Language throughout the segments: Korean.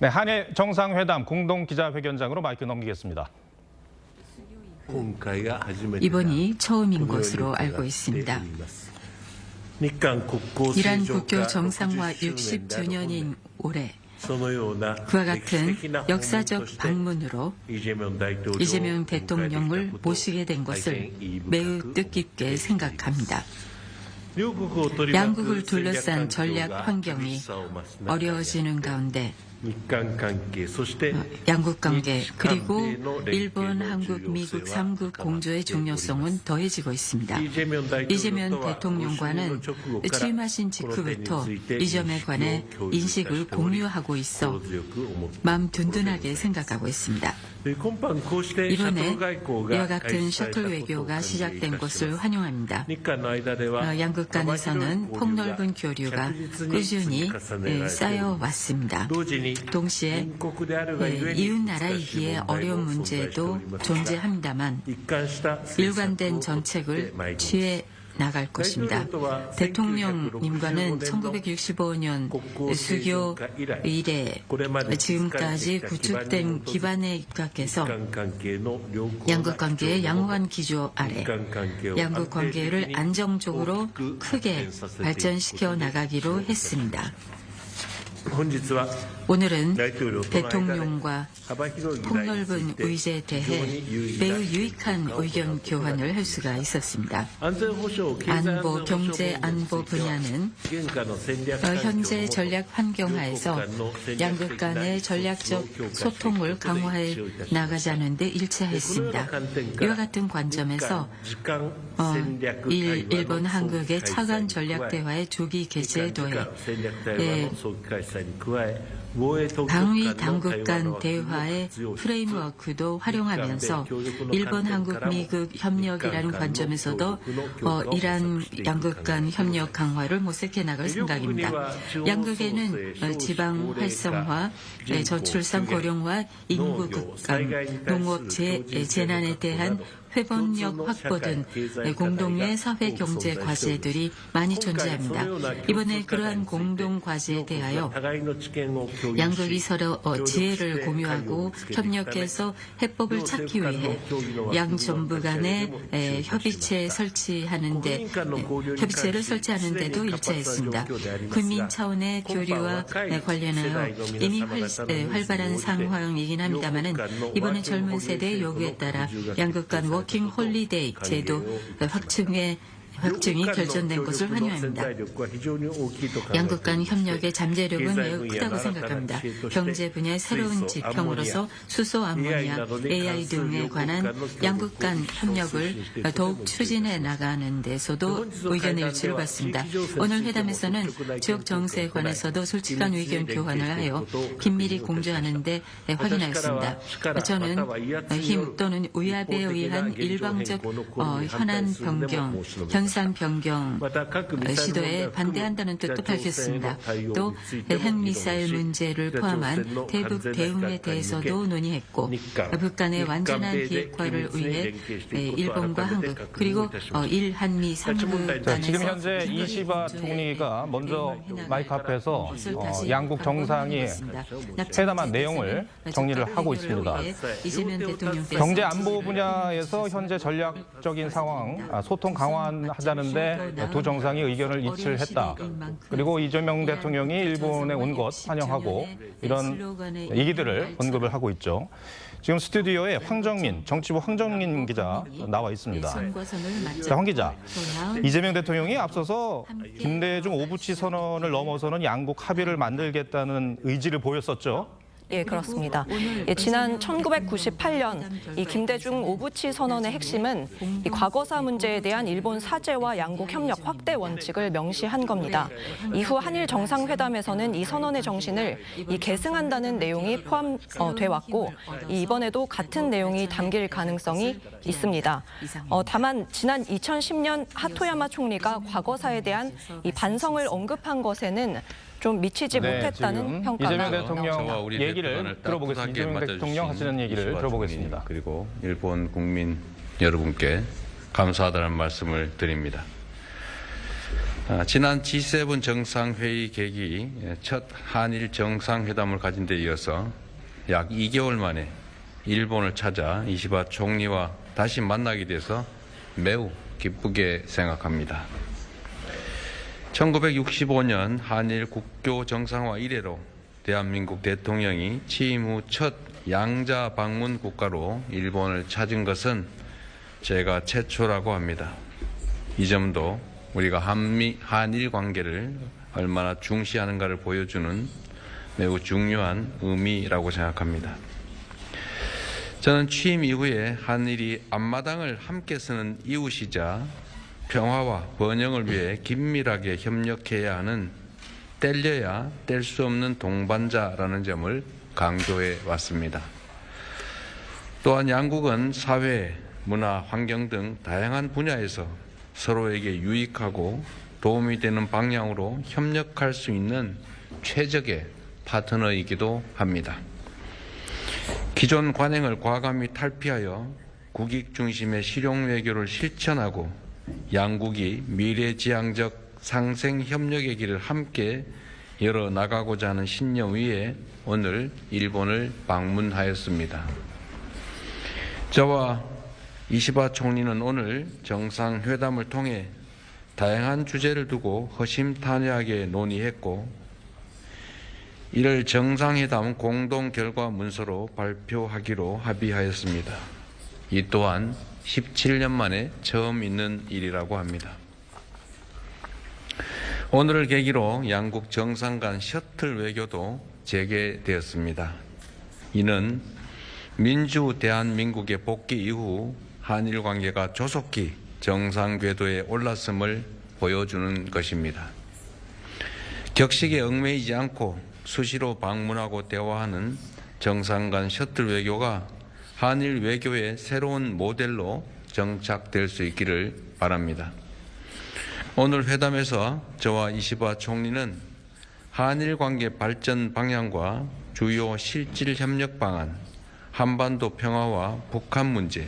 네, 한일 정상회담 공동 기자회견장으로 마이크 넘기겠습니다. 이번이 처음인 것으로 알고 있습니다. 이란 국교 정상화 60주년인 올해 그와 같은 역사적 방문으로 이재명 대통령을 모시게 된 것을 매우 뜻깊게 생각합니다. 양국을 둘러싼 전략 환경이 어려워지는 가운데 양국 관계 그리고 일본, 한국, 미국 3국 공조의 중요성은 더해지고 있습니다. 이재명 대통령과는 취임하신 직후부터 이 점에 관해 인식을 공유하고 있어 마음 든든하게 생각하고 있습니다. 이번에 이와 같은 셔틀 외교가 시작된 것을 환영합니다. 양국 간에서는 폭넓은 교류가 꾸준히 쌓여왔습니다. 동시에 이웃 나라이기에 어려운 문제도 존재합니다만 일관된 정책을 취해 나갈 것입니다. 대통령님과는 1965년 수교 이래 지금까지 구축된 기반에 입각해서 양국 관계의 양호한 기조 아래 양국 관계를 안정적으로 크게 발전시켜 나가기로 했습니다. 오늘은 대통령과 폭넓은 의제에 대해 매우 유익한 의견 교환을 할 수가 있었습니다. 안보, 경제 안보 분야는 현재 전략 환경하에서 양국 간의 전략적 소통을 강화해 나가자는 데 일치했습니다. 이와 같은 관점에서 일본, 한국의 차관 전략 대화의 조기 개최에 더해 방위 당국 간 대화의 프레임워크도 활용하면서 일본, 한국, 미국 협력이라는 관점에서도 이란 양국 간 협력 강화를 모색해 나갈 생각입니다. 양국에는 지방 활성화, 저출산 고령화, 인구 급감, 농업 재난에 대한 회복력 확보 등 공동의 사회 경제 과제들이 많이 존재합니다. 이번에 그러한 공동 과제에 대하여 양국이 서로 지혜를 공유하고 협력해서 해법을 찾기 위해 양 정부 간의 협의체를 설치하는 데도 일치했습니다. 국민 차원의 교류와 관련하여 이미 활발한 상황이긴 합니다만은 이번에 젊은 세대의 요구에 따라 양국 간 워킹 홀리데이 제도 확증이 결정된 것을 환영합니다. 양국 간 협력의 잠재력은 매우 크다고 생각합니다. 경제 분야의 새로운 지평으로서 수소, 암모니아, AI 등에 관한 양국 간 협력을 더욱 추진해 나가는 데서도 의견의 일치를 봤습니다. 오늘 회담에서는 지역 정세에 관해서도 솔직한 의견 교환을 하여 긴밀히 공조하는 데 확인하였습니다. 저는 힘 또는 위압에 의한 일방적 현안 변경, 현상 변경 시도에 반대한다는 뜻도 밝혔습니다. 또 핵미사일 문제를 포함한 대북 대응에 대해서도 논의했고 북한의 완전한 비핵화를 위해 일본과 한국 그리고 일한미 3국 간에서 지금 현재 이시바 총리가 먼저 마이크 앞에서 양국 정상이 회담한 내용을 정리를 하고 있습니다. 경제 안보 분야에서 현재 전략적인 상황, 소통 강화하자는데 두 정상이 의견을 일치를 했다. 그리고 이재명 대통령이 일본에 온 것 환영하고 이런 얘기들을 언급을 하고 있죠. 지금 스튜디오에 정치부 황정민 기자 나와 있습니다. 자, 황 기자, 이재명 대통령이 앞서서 김대중 오부치 선언을 넘어서는 양국 합의를 만들겠다는 의지를 보였었죠. 예, 그렇습니다. 지난 1998년 이 김대중 오부치 선언의 핵심은 이 과거사 문제에 대한 일본 사죄와 양국 협력 확대 원칙을 명시한 겁니다. 이후 한일 정상회담에서는 이 선언의 정신을 계승한다는 내용이 포함돼 왔고 이번에도 같은 내용이 담길 가능성이 있습니다. 다만 지난 2010년 하토야마 총리가 과거사에 대한 이 반성을 언급한 것에는 좀 미치지 못했다는 평가가 이재명 대통령 얘기를 들어보겠습니다. 이재명 대통령 하시는 얘기를 들어보겠습니다. 그리고 일본 국민 여러분께 감사하다는 말씀을 드립니다. 지난 G7 정상회의 계기 첫 한일 정상회담을 가진 데 이어서 약 2개월 만에 일본을 찾아 이시바 총리와 다시 만나게 돼서 매우 기쁘게 생각합니다. 1965년 한일 국교 정상화 이래로 대한민국 대통령이 취임 후 첫 양자 방문 국가로 일본을 찾은 것은 제가 최초라고 합니다. 이 점도 우리가 한일 관계를 얼마나 중시하는가를 보여주는 매우 중요한 의미라고 생각합니다. 저는 취임 이후에 한일이 앞마당을 함께 쓰는 이웃이자 평화와 번영을 위해 긴밀하게 협력해야 하는 뗄려야 뗄 수 없는 동반자라는 점을 강조해 왔습니다. 또한 양국은 사회, 문화, 환경 등 다양한 분야에서 서로에게 유익하고 도움이 되는 방향으로 협력할 수 있는 최적의 파트너이기도 합니다. 기존 관행을 과감히 탈피하여 국익 중심의 실용 외교를 실천하고 양국이 미래지향적 상생 협력의 길을 함께 열어 나가고자 하는 신념 위에 오늘 일본을 방문하였습니다. 저와 이시바 총리는 오늘 정상회담을 통해 다양한 주제를 두고 허심탄회하게 논의했고 이를 정상회담 공동 결과 문서로 발표하기로 합의하였습니다. 이 또한 17년 만에 처음 있는 일이라고 합니다. 오늘을 계기로 양국 정상 간 셔틀 외교도 재개되었습니다. 이는 민주 대한민국의 복귀 이후 한일 관계가 조속히 정상 궤도에 올랐음을 보여주는 것입니다. 격식에 얽매이지 않고 수시로 방문하고 대화하는 정상 간 셔틀 외교가 한일 외교의 새로운 모델로 정착될 수 있기를 바랍니다. 오늘 회담에서 저와 이시바 총리는 한일 관계 발전 방향과 주요 실질 협력 방안, 한반도 평화와 북한 문제,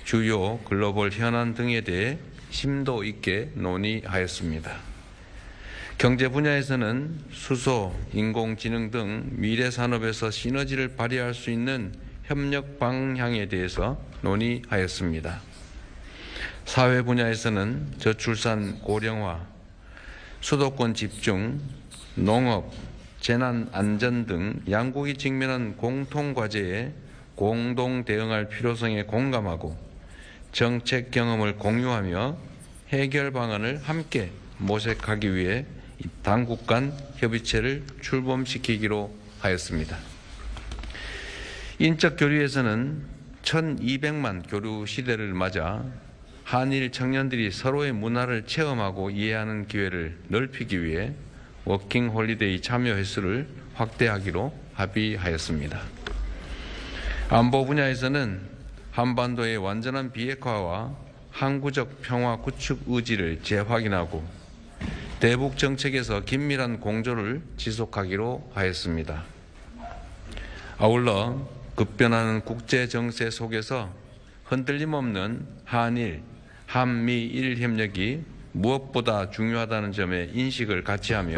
주요 글로벌 현안 등에 대해 심도 있게 논의하였습니다. 경제 분야에서는 수소, 인공지능 등 미래 산업에서 시너지를 발휘할 수 있는 협력 방향에 대해서 논의하였습니다. 사회 분야에서는 저출산 고령화, 수도권 집중, 농업, 재난 안전 등 양국이 직면한 공통 과제에 공동 대응할 필요성에 공감하고 정책 경험을 공유하며 해결 방안을 함께 모색하기 위해 당국 간 협의체를 출범시키기로 하였습니다. 인적 교류에서는 1200만 교류 시대를 맞아 한일 청년들이 서로의 문화를 체험하고 이해하는 기회를 넓히기 위해 워킹 홀리데이 참여 횟수를 확대하기로 합의하였습니다. 안보 분야에서는 한반도의 완전한 비핵화와 항구적 평화 구축 의지를 재확인하고 대북 정책에서 긴밀한 공조를 지속하기로 하였습니다. 아울러 급변하는 국제 정세 속에서 흔들림 없는 한일, 한미일 협력이 무엇보다 중요하다는 점에 인식을 같이 하며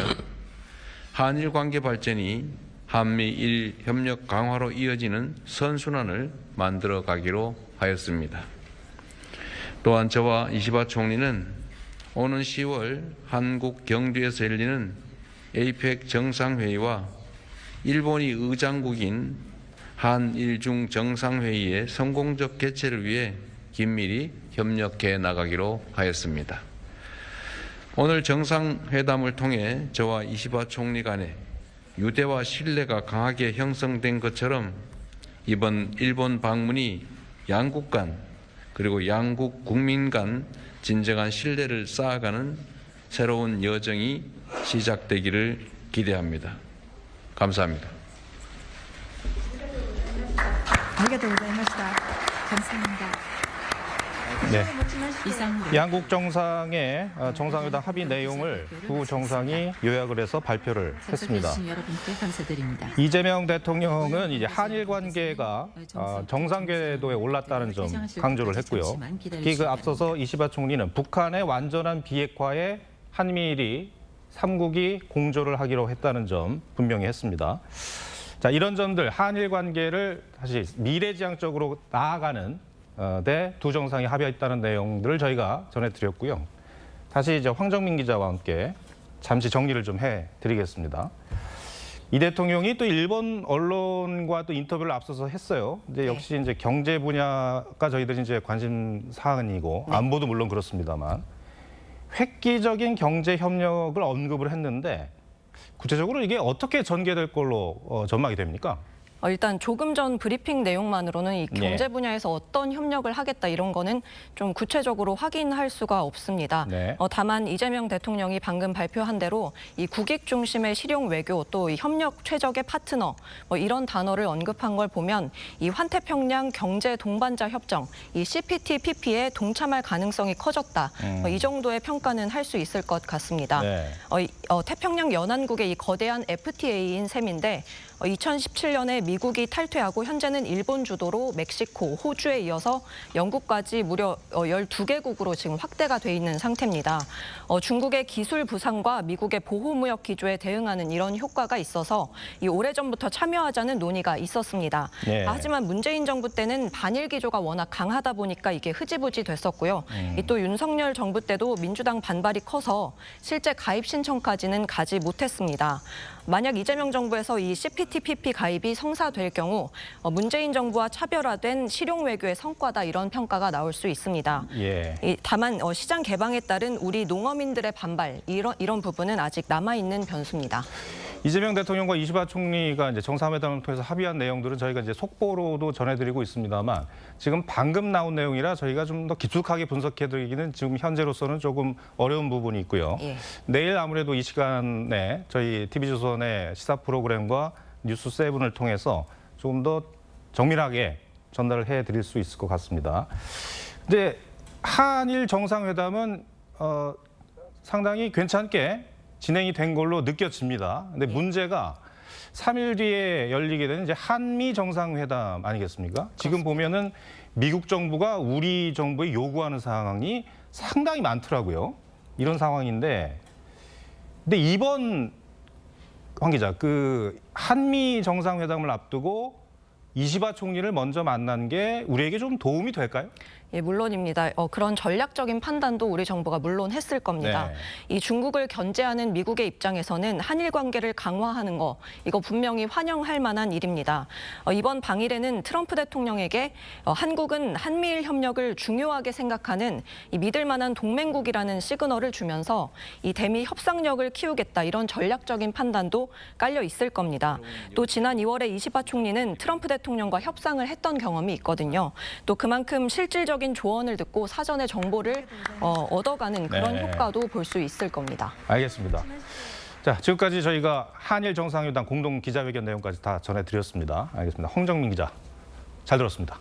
한일 관계 발전이 한미일 협력 강화로 이어지는 선순환을 만들어 가기로 하였습니다. 또한 저와 이시바 총리는 오는 10월 한국 경주에서 열리는 에이펙 정상회의와 일본이 의장국인 한일중 정상회의의 성공적 개최를 위해 긴밀히 협력해 나가기로 하였습니다. 오늘 정상회담을 통해 저와 이시바 총리 간에 유대와 신뢰가 강하게 형성된 것처럼 이번 일본 방문이 양국 간 그리고 양국 국민 간 진정한 신뢰를 쌓아가는 새로운 여정이 시작되기를 기대합니다. 감사합니다. 감사합니다. 네. 이상으로 양국 정상의 정상회담 합의 내용을 두 정상이 요약을 해서 발표를 했습니다. 참석해주신 여러분께 감사드립니다. 이재명 대통령은 이제 한일 관계가 정상 궤도에 올랐다는 점 강조를 했고요. 특히 그 앞서서 이시바 총리는 북한의 완전한 비핵화에 한미일이 3국이 공조를 하기로 했다는 점 분명히 했습니다. 자, 이런 점들 한일 관계를 다시 미래지향적으로 나아가는 데 두 정상이 합의했다는 내용들을 저희가 전해드렸고요. 다시 이제 황정민 기자와 함께 잠시 정리를 좀 해드리겠습니다. 이 대통령이 또 일본 언론과 또 인터뷰를 앞서서 했어요. 이제 역시 이제 경제 분야가 저희들이 이제 관심 사안이고 안보도 물론 그렇습니다만 획기적인 경제 협력을 언급을 했는데 구체적으로 이게 어떻게 전개될 걸로 전망이 됩니까? 일단 조금 전 브리핑 내용만으로는 이 경제 분야에서 어떤 협력을 하겠다 이런 거는 좀 구체적으로 확인할 수가 없습니다. 네. 다만 이재명 대통령이 방금 발표한 대로 이 국익 중심의 실용 외교 또 이 협력 최적의 파트너 이런 단어를 언급한 걸 보면 이 환태평양 경제 동반자 협정 이 CPTPP에 동참할 가능성이 커졌다. 이 정도의 평가는 할 수 있을 것 같습니다. 네. 태평양 연안국의 이 거대한 FTA인 셈인데 2017년에 미국이 탈퇴하고 현재는 일본 주도로 멕시코, 호주에 이어서 영국까지 무려 12개국으로 지금 확대가 돼 있는 상태입니다. 중국의 기술 부상과 미국의 보호무역 기조에 대응하는 이런 효과가 있어서 이 오래전부터 참여하자는 논의가 있었습니다. 네. 하지만 문재인 정부 때는 반일 기조가 워낙 강하다 보니까 이게 흐지부지 됐었고요. 또 윤석열 정부 때도 민주당 반발이 커서 실제 가입 신청까지는 가지 못했습니다. 만약 이재명 정부에서 이 CPTPP 가입이 성사될 경우 문재인 정부와 차별화된 실용 외교의 성과다 이런 평가가 나올 수 있습니다. 예. 다만 시장 개방에 따른 우리 농어민들의 반발 이런 부분은 아직 남아 있는 변수입니다. 이재명 대통령과 이시바 총리가 이제 정상회담을 통해서 합의한 내용들은 저희가 이제 속보로도 전해드리고 있습니다만 지금 방금 나온 내용이라 저희가 좀 더 깊숙하게 분석해드리기는 지금 현재로서는 조금 어려운 부분이 있고요. 예. 내일 아무래도 이 시간에 저희 TV조선의 시사 프로그램과 뉴스7을 통해서 조금 더 정밀하게 전달을 해드릴 수 있을 것 같습니다. 근데 한일 정상회담은 상당히 괜찮게 진행이 된 걸로 느껴집니다. 근데 문제가 3일 뒤에 열리게 되는 이제 한미 정상회담 아니겠습니까? 지금 보면은 미국 정부가 우리 정부에 요구하는 사항이 상당히 많더라고요. 이런 상황인데, 근데 이번 황 기자, 그 한미 정상회담을 앞두고 이시바 총리를 먼저 만난 게 우리에게 좀 도움이 될까요? 예, 물론입니다. 그런 전략적인 판단도 우리 정부가 물론 했을 겁니다. 네. 이 중국을 견제하는 미국의 입장에서는 한일 관계를 강화하는 거 이거 분명히 환영할 만한 일입니다. 이번 방일에는 트럼프 대통령에게 한국은 한미일 협력을 중요하게 생각하는 이 믿을 만한 동맹국이라는 시그널을 주면서 이 대미 협상력을 키우겠다 이런 전략적인 판단도 깔려 있을 겁니다. 또 지난 2월에 이시바 총리는 트럼프 대통령과 협상을 했던 경험이 있거든요. 또 그만큼 실질적인 조언을 듣고 사전에 정보를 얻어가는 그런 네. 효과도 볼 수 있을 겁니다. 알겠습니다. 자, 지금까지 저희가 한일 정상회담 공동 기자회견 내용까지 다 전해드렸습니다. 알겠습니다. 황정민 기자, 잘 들었습니다.